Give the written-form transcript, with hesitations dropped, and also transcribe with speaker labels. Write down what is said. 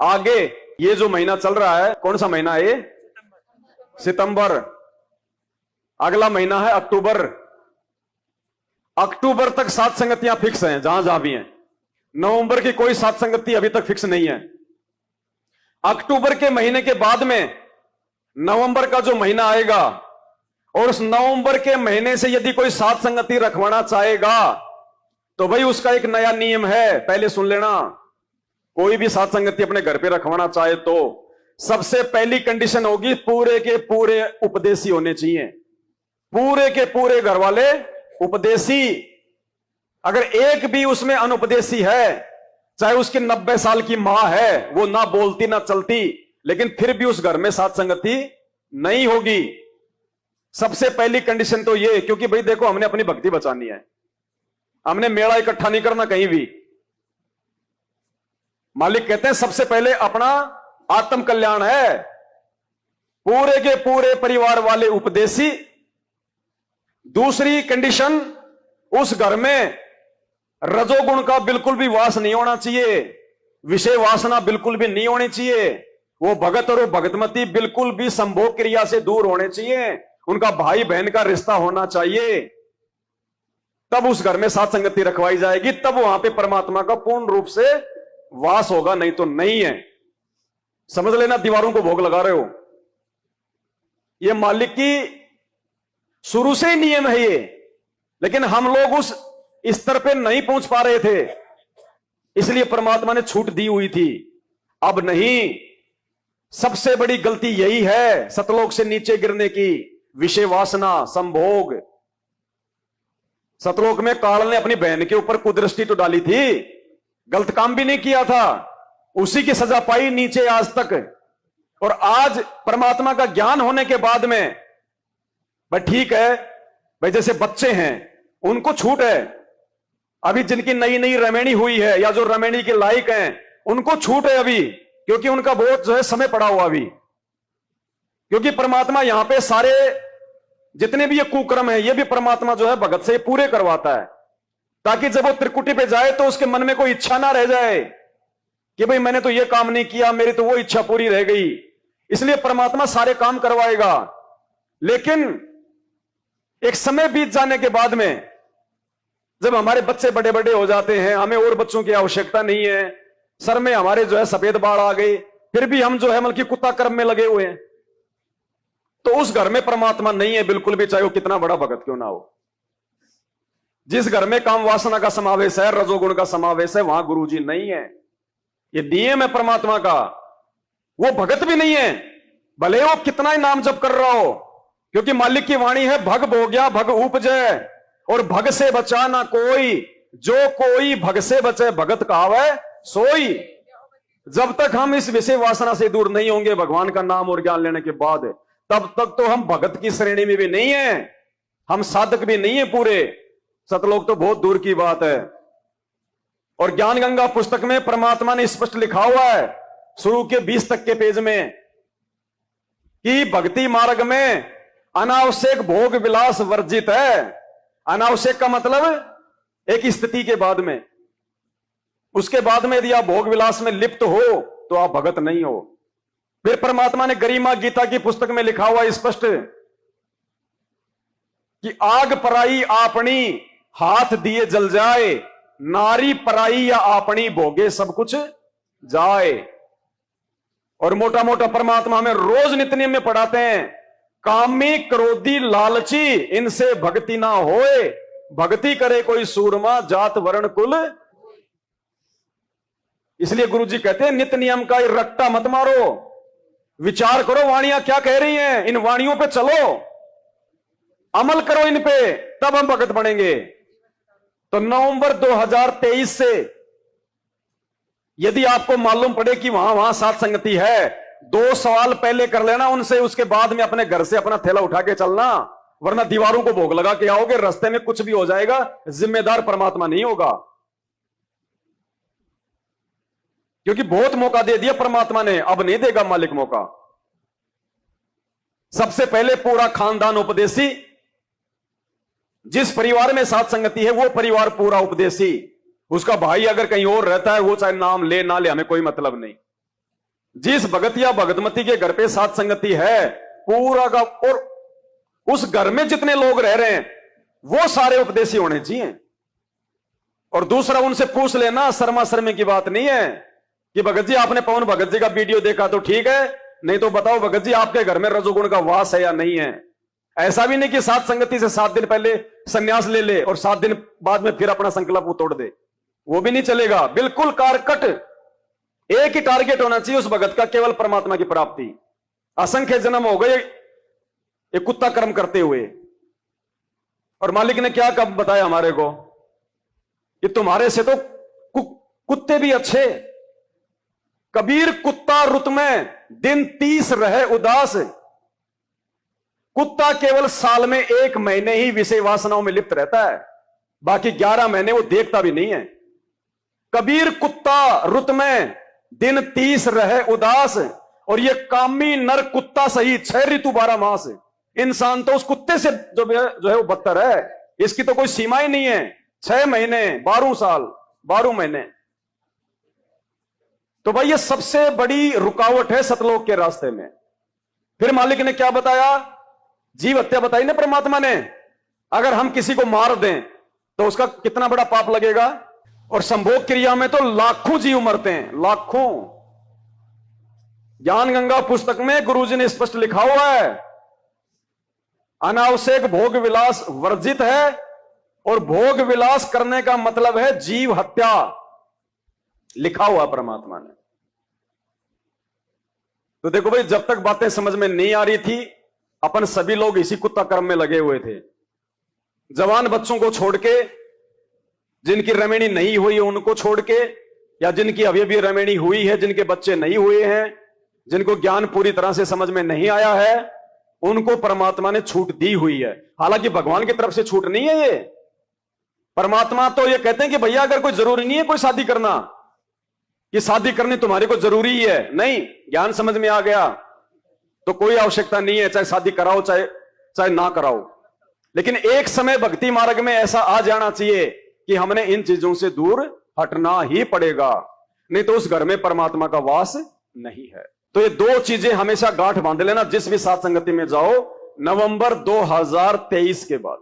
Speaker 1: आगे ये जो महीना चल रहा है, कौन सा महीना है ये? सितंबर। अगला महीना है अक्टूबर। अक्टूबर तक सात संगतियां फिक्स हैं, जहां जहां भी हैं। नवंबर की कोई सात संगति अभी तक फिक्स नहीं है। अक्टूबर के महीने के बाद में नवंबर का जो महीना आएगा, और उस नवंबर के महीने से यदि कोई सात संगति रखवाना चाहेगा तो भाई उसका एक नया नियम है, पहले सुन लेना। कोई भी सात संगति अपने घर पे रखवाना चाहे तो सबसे पहली कंडीशन होगी, पूरे के पूरे उपदेशी होने चाहिए। पूरे के पूरे घर वाले उपदेशी। अगर एक भी उसमें अनुपदेशी है, चाहे उसकी 90 साल की मां है, वो ना बोलती ना चलती, लेकिन फिर भी उस घर में सात संगति नहीं होगी। सबसे पहली कंडीशन तो ये, क्योंकि भाई देखो हमने अपनी भक्ति बचानी है, हमने मेला इकट्ठा नहीं करना कहीं भी। मालिक कहते हैं सबसे पहले अपना आत्म कल्याण है। पूरे के पूरे परिवार वाले उपदेशी। दूसरी कंडीशन, उस घर में रजोगुण का बिल्कुल भी वास नहीं होना चाहिए, विषय वासना बिल्कुल भी नहीं होनी चाहिए। वो भगत और वो भगतमती बिल्कुल भी संभोग क्रिया से दूर होने चाहिए। उनका भाई बहन का रिश्ता होना चाहिए। तब उस घर में सात संगति रखवाई जाएगी, तब वहां पे परमात्मा का पूर्ण रूप से वास होगा, नहीं तो नहीं है। समझ लेना, दीवारों को भोग लगा रहे हो। ये मालिक की शुरू से ही नियम है ये, लेकिन हम लोग उस स्तर पे नहीं पहुंच पा रहे थे, इसलिए परमात्मा ने छूट दी हुई थी। अब नहीं। सबसे बड़ी गलती यही है सतलोक से नीचे गिरने की, विषय वासना, संभोग। सतलोक में काल ने अपनी बहन के ऊपर कुदृष्टि तो डाली थी, गलत काम भी नहीं किया था, उसी की सजा पाई नीचे आज तक। और आज परमात्मा का ज्ञान होने के बाद में भाई ठीक है, भाई जैसे बच्चे हैं उनको छूट है। अभी जिनकी नई नई रमेणी हुई है या जो रमेणी के लायक हैं उनको छूट है अभी, क्योंकि उनका बहुत जो है समय पड़ा हुआ अभी। क्योंकि परमात्मा यहां पे सारे जितने भी ये कुक्रम है, ये भी परमात्मा जो है भगत से पूरे करवाता है, ताकि जब वो त्रिकुटी पे जाए तो उसके मन में कोई इच्छा ना रह जाए कि भाई मैंने तो ये काम नहीं किया, मेरी तो वो इच्छा पूरी रह गई। इसलिए परमात्मा सारे काम करवाएगा। लेकिन एक समय बीत जाने के बाद में जब हमारे बच्चे बड़े बड़े हो जाते हैं, हमें और बच्चों की आवश्यकता नहीं है, सर में हमारे जो है सफेद बाल आ गई, फिर भी हम जो है मतलब कुत्ता कर्म में लगे हुए हैं, तो उस घर में परमात्मा नहीं है बिल्कुल भी, चाहे वो कितना बड़ा भगत क्यों ना हो। जिस घर में काम वासना का समावेश है, रजोगुण का समावेश है, वहां गुरुजी नहीं है। ये नियम है परमात्मा का। वो भगत भी नहीं है, भले वो कितना ही नाम जप कर रहा हो, क्योंकि मालिक की वाणी है, भग भोग्या भग उपजय, और भग से बचा ना कोई, जो कोई भग से बचे भगत कहावै सोई। जब तक हम इस विषय वासना से दूर नहीं होंगे भगवान का नाम और ज्ञान लेने के बाद, तब तक तो हम भगत की श्रेणी में भी नहीं है, हम साधक भी नहीं है पूरे। सतलोक तो बहुत दूर की बात है। और ज्ञान गंगा पुस्तक में परमात्मा ने स्पष्ट लिखा हुआ है, शुरू के 20 तक के पेज में, कि भक्ति मार्ग में अनावश्यक भोग विलास वर्जित है। अनावश्यक का मतलब एक स्थिति के बाद में, उसके बाद में यदि आप भोग विलास में लिप्त हो तो आप भगत नहीं हो। फिर परमात्मा ने गरिमा गीता की पुस्तक में लिखा हुआ स्पष्ट कि आग पराई आपनी हाथ दिए जल जाए, नारी पराई या आपनी भोगे सब कुछ जाए। और मोटा मोटा परमात्मा हमें रोज नित्य नियम में पढ़ाते हैं, कामी क्रोधी लालची इनसे भक्ति ना होए, भक्ति करे कोई सूरमा जात वर्ण कुल। इसलिए गुरुजी कहते हैं नित्य नियम का रट्टा मत मारो, विचार करो वाणियां क्या कह रही हैं, इन वाणियों पे चलो, अमल करो इन पे, तब हम भगत बनेंगे। तो नवंबर 2023 से यदि आपको मालूम पड़े कि वहां वहां सात संगति है, 2 सवाल पहले कर लेना उनसे, उसके बाद में अपने घर से अपना थैला उठा के चलना, वरना दीवारों को भोग लगा के आओगे, रास्ते में कुछ भी हो जाएगा, जिम्मेदार परमात्मा नहीं होगा। क्योंकि बहुत मौका दे दिया परमात्मा ने, अब नहीं देगा मालिक मौका। सबसे पहले पूरा खानदान उपदेशी, जिस परिवार में सात संगति है वो परिवार पूरा उपदेशी। उसका भाई अगर कहीं और रहता है, वो चाहे नाम ले ना ले, हमें कोई मतलब नहीं। जिस भगत या भगतमती के घर पे सात संगति है, पूरा का और उस घर में जितने लोग रह रहे हैं वो सारे उपदेशी होने चाहिए। और दूसरा, उनसे पूछ लेना, शर्मा शर्मी की बात नहीं है कि भगत जी आपने पवन भगत जी का वीडियो देखा तो ठीक है, नहीं तो बताओ भगत जी आपके घर में रजोगुण का वास है या नहीं है। ऐसा भी नहीं कि सात संगति से 7 दिन पहले संन्यास ले ले और 7 दिन बाद में फिर अपना संकल्प तोड़ दे, वो भी नहीं चलेगा। बिल्कुल कारकट, एक ही टारगेट होना चाहिए उस भगत का, केवल परमात्मा की प्राप्ति। असंख्य जन्म हो गए एक कुत्ता कर्म करते हुए, और मालिक ने क्या कब बताया हमारे को कि तुम्हारे से तो कुत्ते भी अच्छे। कबीर कुत्ता रुत में दिन 30 रहे उदास, कुत्ता केवल साल में 1 महीने ही विषय वासनाओं में लिप्त रहता है, बाकी 11 महीने वो देखता भी नहीं है। कबीर कुत्ता रुत में दिन 30 रहे उदास, और ये कामी नर कुत्ता सही 6 ऋतु 12 मास। इंसान तो उस कुत्ते से जो है वो बदतर है, इसकी तो कोई सीमा ही नहीं है। 6 महीने 12 साल 12 महीने, तो भाई ये सबसे बड़ी रुकावट है सतलोक के रास्ते में। फिर मालिक ने क्या बताया, जीव हत्या बताई ना परमात्मा ने। अगर हम किसी को मार दें तो उसका कितना बड़ा पाप लगेगा, और संभोग क्रिया में तो लाखों जीव मरते हैं, लाखों। ज्ञान गंगा पुस्तक में गुरुजी ने स्पष्ट लिखा हुआ है, अनावश्यक भोग विलास वर्जित है, और भोग विलास करने का मतलब है जीव हत्या, लिखा हुआ परमात्मा ने। तो देखो भाई, जब तक बातें समझ में नहीं आ रही थी अपन सभी लोग इसी कुत्ता कर्म में लगे हुए थे। जवान बच्चों को छोड़ के, जिनकी रमेणी नहीं हुई उनको छोड़ के, या जिनकी अभी अभी रमेणी हुई है, जिनके बच्चे नहीं हुए हैं, जिनको ज्ञान पूरी तरह से समझ में नहीं आया है, उनको परमात्मा ने छूट दी हुई है। हालांकि भगवान की तरफ से छूट नहीं है ये। परमात्मा तो ये कहते हैं कि भैया अगर कोई जरूरी नहीं है कोई शादी करना, कि शादी करनी तुम्हारे को जरूरी ही है, नहीं, ज्ञान समझ में आ गया तो कोई आवश्यकता नहीं है, चाहे शादी कराओ चाहे ना कराओ। लेकिन एक समय भक्ति मार्ग में ऐसा आ जाना चाहिए कि हमने इन चीजों से दूर हटना ही पड़ेगा, नहीं तो उस घर में परमात्मा का वास नहीं है। तो ये 2 चीजें हमेशा गांठ बांध लेना जिस भी साथ संगति में जाओ, नवंबर 2023 के बाद।